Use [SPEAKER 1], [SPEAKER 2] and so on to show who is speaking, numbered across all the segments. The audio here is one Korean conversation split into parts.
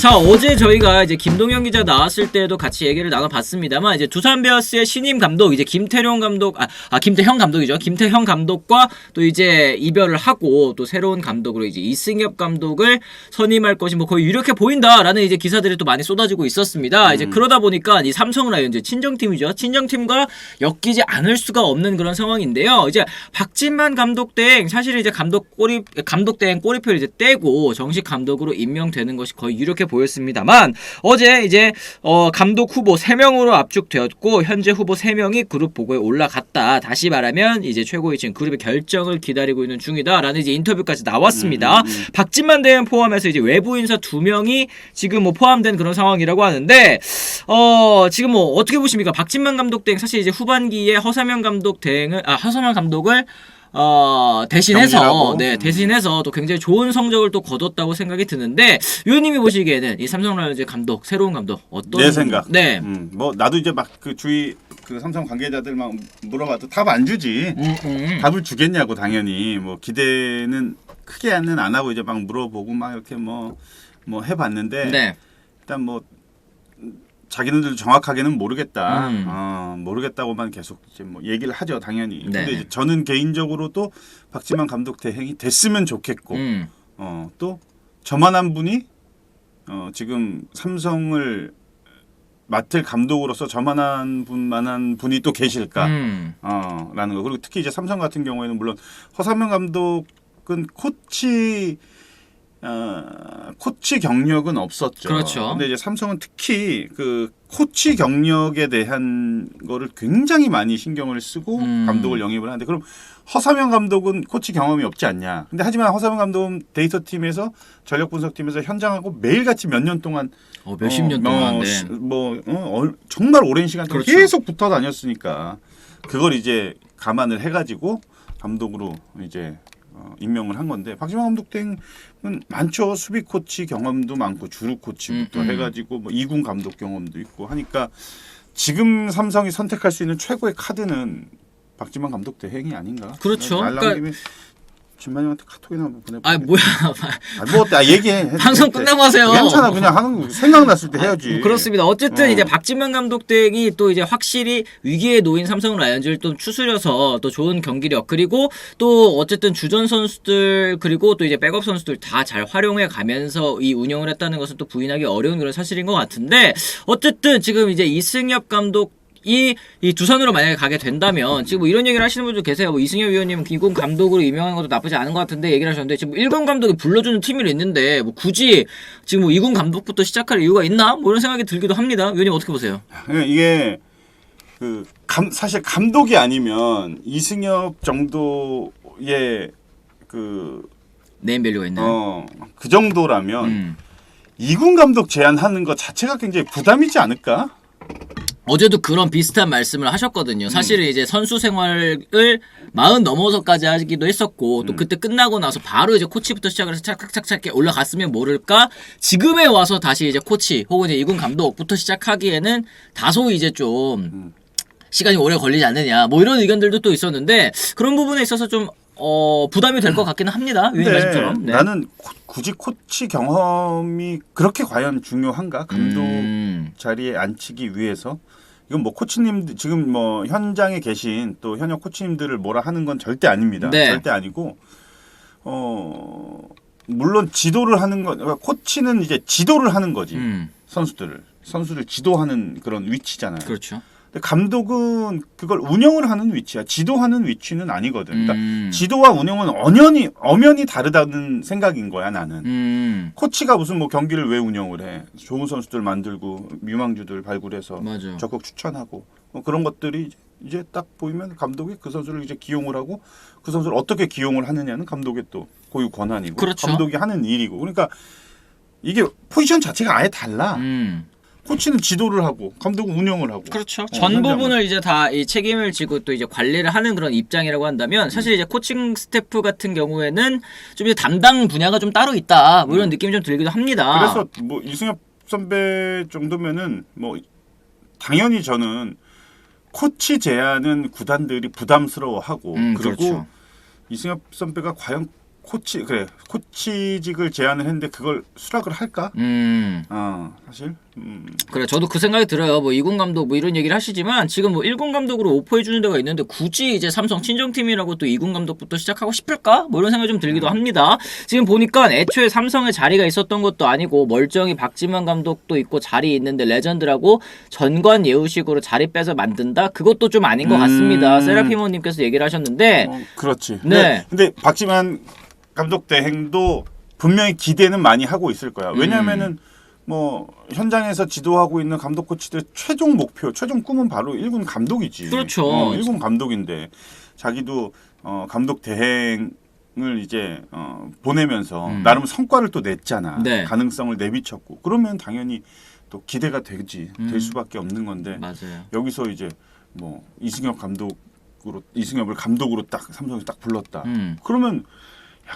[SPEAKER 1] 자, 어제 저희가 이제 김동현 기자 나왔을 때도 같이 얘기를 나눠봤습니다만, 이제 두산 베어스의 신임 감독, 이제 김태형 감독이죠. 김태형 감독과 또 이제 이별을 하고 또 새로운 감독으로 이제 이승엽 감독을 선임할 것이 뭐 거의 유력해 보인다라는 이제 기사들이 또 많이 쏟아지고 있었습니다. 이제 그러다 보니까 이 삼성 라이온즈 친정팀이죠. 친정팀과 엮이지 않을 수가 없는 그런 상황인데요. 이제 박진만 감독 땡 사실 이제 감독 땡 꼬리표를 이제 떼고 정식 감독으로 임명되는 것이 거의 유력해 보였습니다만, 어제 이제 감독 후보 3명으로 압축되었고 현재 후보 3명이 그룹 보고에 올라갔다. 다시 말하면 이제 최고위층 그룹의 결정을 기다리고 있는 중이다라는 이제 인터뷰까지 나왔습니다. 박진만 대행 포함해서 이제 외부 인사 2명이 지금 뭐 포함된 그런 상황이라고 하는데, 지금 뭐 어떻게 보십니까? 박진만 감독 대행 사실 이제 후반기에 허삼영 감독을 대신해서 또 굉장히 좋은 성적을 또 거뒀다고 생각이 드는데, 위원님이 보시기에는 이 삼성 라이온즈 감독, 새로운 감독 어떤?
[SPEAKER 2] 내 생각.
[SPEAKER 1] 네.
[SPEAKER 2] 뭐 나도 이제 막 그 주위 그 삼성 관계자들 막 물어봐도 답 안 주지. 답을 주겠냐고 당연히 뭐 기대는 크게는 안 하고 이제 막 물어보고 막 이렇게 뭐 해봤는데
[SPEAKER 1] 네.
[SPEAKER 2] 일단 뭐 자기네들도 정확하게는 모르겠다. 모르겠다고만 계속 이제 뭐 얘기를 하죠 당연히.
[SPEAKER 1] 네.
[SPEAKER 2] 근데 이제 저는 개인적으로도 박지만 감독 대행이 됐으면 좋겠고, 또 저만한 분이 지금 삼성을 맡을 감독으로서 저만한 분이 또 계실까? 라는 거. 그리고 특히 이제 삼성 같은 경우에는 물론 허삼영 감독은 코치 경력은 없었죠.
[SPEAKER 1] 그렇죠.
[SPEAKER 2] 근데 이제 삼성은 특히 그 코치 경력에 대한 거를 굉장히 많이 신경을 쓰고 감독을 영입을 하는데, 그럼 허삼영 감독은 코치 경험이 없지 않냐. 근데 하지만 허삼영 감독은 데이터 팀에서 전력 분석 팀에서 현장하고 매일같이 몇 년 동안
[SPEAKER 1] 몇십 년 동안
[SPEAKER 2] 정말 오랜 시간 동안
[SPEAKER 1] 그렇죠.
[SPEAKER 2] 계속 붙어 다녔으니까 그걸 이제 감안을 해가지고 감독으로 이제 임명을 한 건데, 박지만 감독 땡은 많죠. 수비 코치 경험도 많고 주루 코치부터 해가지고 뭐 2군 감독 경험도 있고 하니까 지금 삼성이 선택할 수 있는 최고의 카드는 박지만 감독 대행이 아닌가.
[SPEAKER 1] 그렇죠.
[SPEAKER 2] 말 나온 김에 진만형한테 카톡이나 한번 보내볼게.
[SPEAKER 1] 아 뭐야.
[SPEAKER 2] 뭐 얘기해.
[SPEAKER 1] 방송 끝나고 하세요.
[SPEAKER 2] 괜찮아. 그냥 하는 거 생각났을 때 해야지.
[SPEAKER 1] 그렇습니다. 어쨌든 이제 박진만 감독 댁이 또 이제 확실히 위기에 놓인 삼성 라이온즈를 또 추스려서 또 좋은 경기력, 그리고 또 어쨌든 주전 선수들 그리고 또 이제 백업 선수들 다 잘 활용해 가면서 이 운영을 했다는 것은 또 부인하기 어려운 그런 사실인 것 같은데, 어쨌든 지금 이제 이승엽 감독 이 두산으로 만약에 가게 된다면, 지금 뭐 이런 얘기를 하시는 분도 계세요. 뭐 이승엽 위원님은 2군 감독으로 임명한 것도 나쁘지 않은 것 같은데 얘기를 하셨는데, 지금 1군 감독이 불러주는 팀이 있는데 뭐 굳이 지금 뭐 2군 감독부터 시작할 이유가 있나? 뭐 이런 생각이 들기도 합니다. 위원님 어떻게 보세요?
[SPEAKER 2] 이게 사실 감독이 아니면 이승엽 정도의
[SPEAKER 1] 네임밸류가 있나요?
[SPEAKER 2] 그 정도라면 2군 감독 제안하는 것 자체가 굉장히 부담이지 않을까?
[SPEAKER 1] 어제도 그런 비슷한 말씀을 하셨거든요. 사실은 이제 선수 생활을 40 넘어서까지 하기도 했었고, 또 그때 끝나고 나서 바로 이제 코치부터 시작을 해서 착착착착 올라갔으면 모를까, 지금에 와서 다시 이제 코치 혹은 이제 2군 감독부터 시작하기에는 다소 이제 좀 시간이 오래 걸리지 않느냐, 뭐 이런 의견들도 또 있었는데, 그런 부분에 있어서 좀 부담이 될 것 같기는 합니다. 위원님 말씀처럼. 네.
[SPEAKER 2] 나는 굳이 코치 경험이 그렇게 과연 중요한가? 감독 자리에 앉히기 위해서. 이건 뭐 코치님 지금 뭐 현장에 계신 또 현역 코치님들을 뭐라 하는 건 절대 아닙니다.
[SPEAKER 1] 네.
[SPEAKER 2] 절대 아니고 물론 지도를 하는 건, 그러니까 코치는 이제 지도를 하는 거지. 선수를 지도하는 그런 위치잖아요.
[SPEAKER 1] 그렇죠.
[SPEAKER 2] 감독은 그걸 운영을 하는 위치야. 지도하는 위치는 아니거든. 그러니까 지도와 운영은 엄연히 다르다는 생각인 거야 나는. 코치가 무슨 뭐 경기를 왜 운영을 해? 좋은 선수들 만들고 유망주들 발굴해서
[SPEAKER 1] 맞아.
[SPEAKER 2] 적극 추천하고 그런 것들이 이제 딱 보이면 감독이 그 선수를 이제 기용을 하고, 그 선수를 어떻게 기용을 하느냐는 감독의 또 고유 권한이고,
[SPEAKER 1] 그렇죠.
[SPEAKER 2] 감독이 하는 일이고. 그러니까 이게 포지션 자체가 아예 달라. 코치는 지도를 하고 감독은 운영을 하고.
[SPEAKER 1] 그렇죠. 전 부분을 이제 다 이 책임을 지고 또 이제 관리를 하는 그런 입장이라고 한다면, 사실 이제 코칭 스태프 같은 경우에는 좀 이제 담당 분야가 좀 따로 있다, 뭐 이런 느낌이 좀 들기도 합니다.
[SPEAKER 2] 그래서 뭐 이승엽 선배 정도면은 뭐 당연히 저는 코치 제안은 구단들이 부담스러워하고, 그리고
[SPEAKER 1] 그렇죠.
[SPEAKER 2] 이승엽 선배가 과연 코치직을 제안을 했는데 그걸 수락을 할까? 사실.
[SPEAKER 1] 그래, 저도 그 생각이 들어요. 뭐 2군 감독 뭐 이런 얘기를 하시지만 지금 뭐 1군 감독으로 오퍼해 주는 데가 있는데 굳이 이제 삼성 친정팀이라고 또 2군 감독부터 시작하고 싶을까? 뭐 이런 생각이 좀 들기도 합니다. 지금 보니까 애초에 삼성에 자리가 있었던 것도 아니고 멀쩡히 박지만 감독도 있고 자리 있는데 레전드라고 전관 예우식으로 자리 빼서 만든다? 그것도 좀 아닌 것 같습니다. 세라피모님께서 얘기를 하셨는데.
[SPEAKER 2] 그렇지.
[SPEAKER 1] 네.
[SPEAKER 2] 근데 박지만 감독 대행도 분명히 기대는 많이 하고 있을 거야. 왜냐하면은 뭐 현장에서 지도하고 있는 감독 코치들 최종 목표, 최종 꿈은 바로 1군 감독이지.
[SPEAKER 1] 그렇죠.
[SPEAKER 2] 1군 감독인데 자기도 감독 대행을 이제 보내면서 나름 성과를 또 냈잖아.
[SPEAKER 1] 네.
[SPEAKER 2] 가능성을 내비쳤고 그러면 당연히 또 기대가 되지 될 수밖에 없는 건데.
[SPEAKER 1] 맞아요.
[SPEAKER 2] 여기서 이제 뭐 이승엽을 감독으로 딱 삼성에서 딱 불렀다. 그러면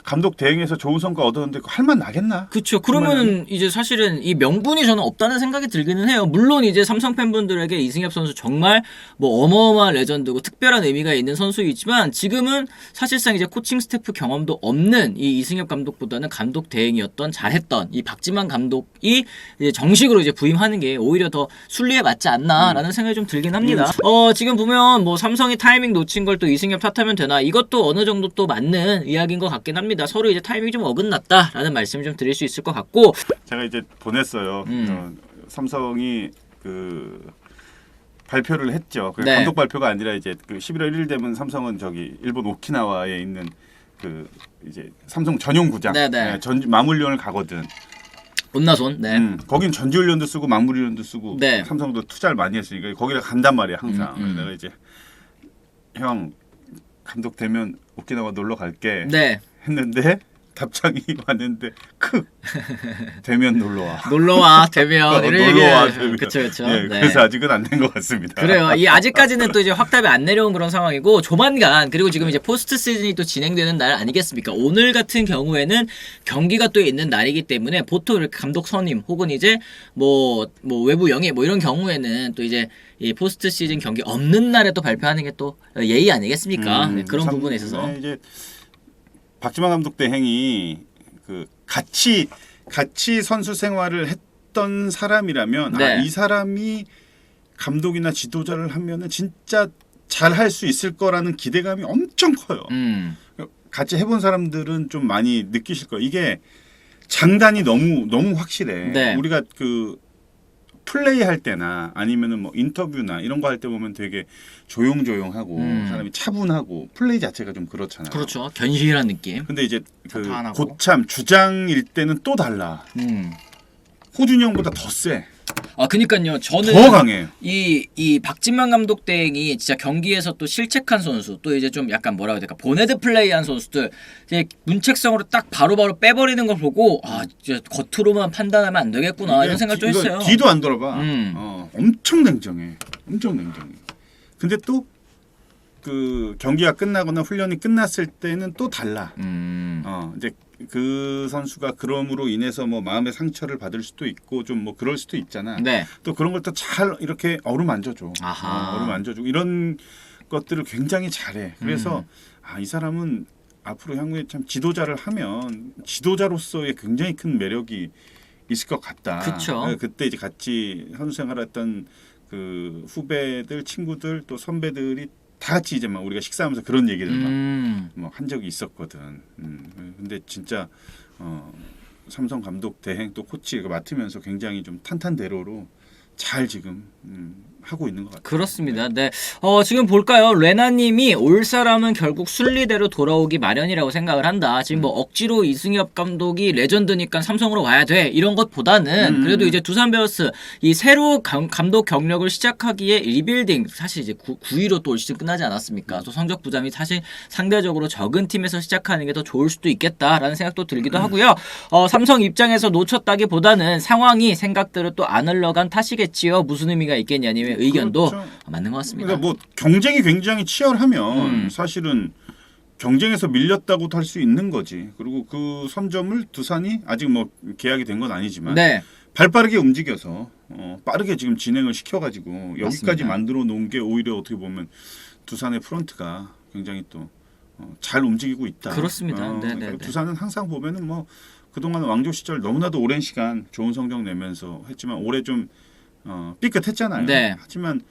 [SPEAKER 2] 감독 대행에서 좋은 성과 얻었는데 할만 나겠나?
[SPEAKER 1] 그렇죠. 그러면은 이제 사실은 이 명분이 저는 없다는 생각이 들기는 해요. 물론 이제 삼성 팬분들에게 이승엽 선수 정말 뭐 어마어마한 레전드고 특별한 의미가 있는 선수이지만 지금은 사실상 이제 코칭 스태프 경험도 없는 이 이승엽 감독보다는 감독 대행이었던 잘했던 이 박지만 감독이 이제 정식으로 이제 부임하는 게 오히려 더 순리에 맞지 않나라는 생각이 좀 들긴 합니다. 지금 보면 뭐 삼성이 타이밍 놓친 걸 또 이승엽 탓하면 되나 이것도 어느 정도 또 맞는 이야기인 것 같긴 합니다. 서로 이제 타이밍이 좀 어긋났다라는 말씀을 좀 드릴 수 있을 것 같고
[SPEAKER 2] 제가 이제 보냈어요. 삼성이 발표를 했죠.
[SPEAKER 1] 네.
[SPEAKER 2] 감독 발표가 아니라 이제 11월 1일 되면 삼성은 저기 일본 오키나와에 있는 이제 삼성 전용 구장 마무리훈련을 가거든.
[SPEAKER 1] 온나손. 네.
[SPEAKER 2] 거긴 전지훈련도 쓰고 마무리훈련도 쓰고
[SPEAKER 1] 네.
[SPEAKER 2] 삼성도 투자를 많이 했으니까 거기를 간단 말이야 항상. 내가 이제 형 감독 되면 오키나와 놀러 갈게.
[SPEAKER 1] 네.
[SPEAKER 2] 했는데 답장이 왔는데 되면 놀러와.
[SPEAKER 1] 놀러와 되면
[SPEAKER 2] 놀러와 되면.
[SPEAKER 1] 그렇죠.
[SPEAKER 2] 네. 그래서 아직은 안 된 것 같습니다.
[SPEAKER 1] 그래요. 이 아직까지는 또 이제 확답이 안 내려온 그런 상황이고 조만간 그리고 지금 이제 포스트 시즌이 또 진행되는 날 아니겠습니까? 오늘 같은 경우에는 경기가 또 있는 날이기 때문에 보통 이렇게 감독 선임 혹은 이제 뭐 외부 영입 뭐 이런 경우에는 또 이제 이 포스트 시즌 경기 없는 날에 또 발표하는 게 또 예의 아니겠습니까? 네, 그런 부분에 있어서.
[SPEAKER 2] 이제 박지만 감독 대행이 같이 선수 생활을 했던 사람이라면
[SPEAKER 1] 네.
[SPEAKER 2] 이 사람이 감독이나 지도자를 하면은 진짜 잘 할 수 있을 거라는 기대감이 엄청 커요. 같이 해본 사람들은 좀 많이 느끼실 거예요. 이게 장단이 너무 확실해.
[SPEAKER 1] 네.
[SPEAKER 2] 우리가 플레이 할 때나 아니면은 뭐 인터뷰나 이런 거 할 때 보면 되게 조용조용하고 사람이 차분하고 플레이 자체가 좀 그렇잖아요.
[SPEAKER 1] 그렇죠. 견실한 느낌.
[SPEAKER 2] 근데 이제
[SPEAKER 1] 탄탄하고.
[SPEAKER 2] 고참 주장일 때는 또 달라. 호준이 형보다 더 세.
[SPEAKER 1] 그니까요. 저는
[SPEAKER 2] 더 강해.
[SPEAKER 1] 이 박진만 감독 대행이 진짜 경기에서 또 실책한 선수, 또 이제 좀 약간 뭐라고 해야 될까 보네드 플레이한 선수들 이제 문책성으로 딱 바로바로 빼버리는 걸 보고 진짜 겉으로만 판단하면 안 되겠구나 이런 생각 좀 했어요.
[SPEAKER 2] 뒤도 안 돌아봐. 엄청 냉정해. 근데 또 경기가 끝나거나 훈련이 끝났을 때는 또 달라. 이제 그 선수가 그럼으로 인해서 뭐 마음의 상처를 받을 수도 있고 좀 뭐 그럴 수도 있잖아.
[SPEAKER 1] 네.
[SPEAKER 2] 또 그런 걸 또 잘 이렇게 어루만져줘. 어루만져주고 이런 것들을 굉장히 잘해. 그래서 이 사람은 앞으로 향후에 참 지도자를 하면 지도자로서의 굉장히 큰 매력이 있을 것 같다.
[SPEAKER 1] 그쵸.
[SPEAKER 2] 그때 이제 같이 선수 생활했던 그 후배들, 친구들 또 선배들이 다 같이 이제 막 우리가 식사하면서 그런 얘기를 막 한 적이 있었거든. 근데 진짜 삼성 감독 대행 또 코치 맡으면서 굉장히 좀 탄탄대로로 잘 지금 하고 있는 것 같아요.
[SPEAKER 1] 그렇습니다. 네. 지금 볼까요? 레나님이 올 사람은 결국 순리대로 돌아오기 마련이라고 생각을 한다. 지금 뭐 억지로 이승엽 감독이 레전드니까 삼성으로 와야 돼 이런 것보다는 그래도 이제 두산 베어스 이 새로 감독 경력을 시작하기에 리빌딩 사실 이제 9위로 또 올 시즌 끝나지 않았습니까? 또 성적 부담이 사실 상대적으로 적은 팀에서 시작하는 게 더 좋을 수도 있겠다라는 생각도 들기도 하고요. 삼성 입장에서 놓쳤다기보다는 상황이 생각대로 또 안 흘러간 탓이겠지요. 무슨 의미가 있겠냐님의 의견도
[SPEAKER 2] 그렇죠.
[SPEAKER 1] 맞는 것 같습니다.
[SPEAKER 2] 그러니까 뭐 경쟁이 굉장히 치열하면 사실은 경쟁에서 밀렸다고도 할 수 있는 거지. 그리고 그 선점을 두산이 아직 뭐 계약이 된 건 아니지만
[SPEAKER 1] 네.
[SPEAKER 2] 발빠르게 움직여서 빠르게 지금 진행을 시켜가지고 여기까지
[SPEAKER 1] 맞습니다.
[SPEAKER 2] 만들어 놓은 게 오히려 어떻게 보면 두산의 프런트가 굉장히 또 잘 움직이고 있다.
[SPEAKER 1] 그렇습니다.
[SPEAKER 2] 그러니까 두산은 항상 보면은 뭐 그동안 왕조 시절 너무나도 오랜 시간 좋은 성적 내면서 했지만 올해 좀 삐끗했잖아요.
[SPEAKER 1] 네.
[SPEAKER 2] 하지만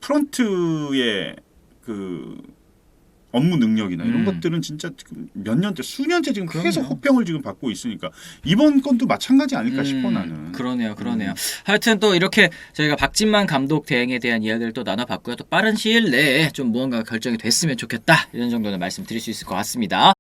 [SPEAKER 2] 프런트의 그 업무 능력이나 이런 것들은 진짜 지금 몇 년째, 수년째 지금 계속 호평을 지금 받고 있으니까 이번 건도 마찬가지 아닐까 싶어 나는.
[SPEAKER 1] 그러네요. 하여튼 또 이렇게 저희가 박진만 감독 대행에 대한 이야기를 또 나눠봤고요. 또 빠른 시일 내에 좀 무언가 결정이 됐으면 좋겠다 이런 정도는 말씀드릴 수 있을 것 같습니다.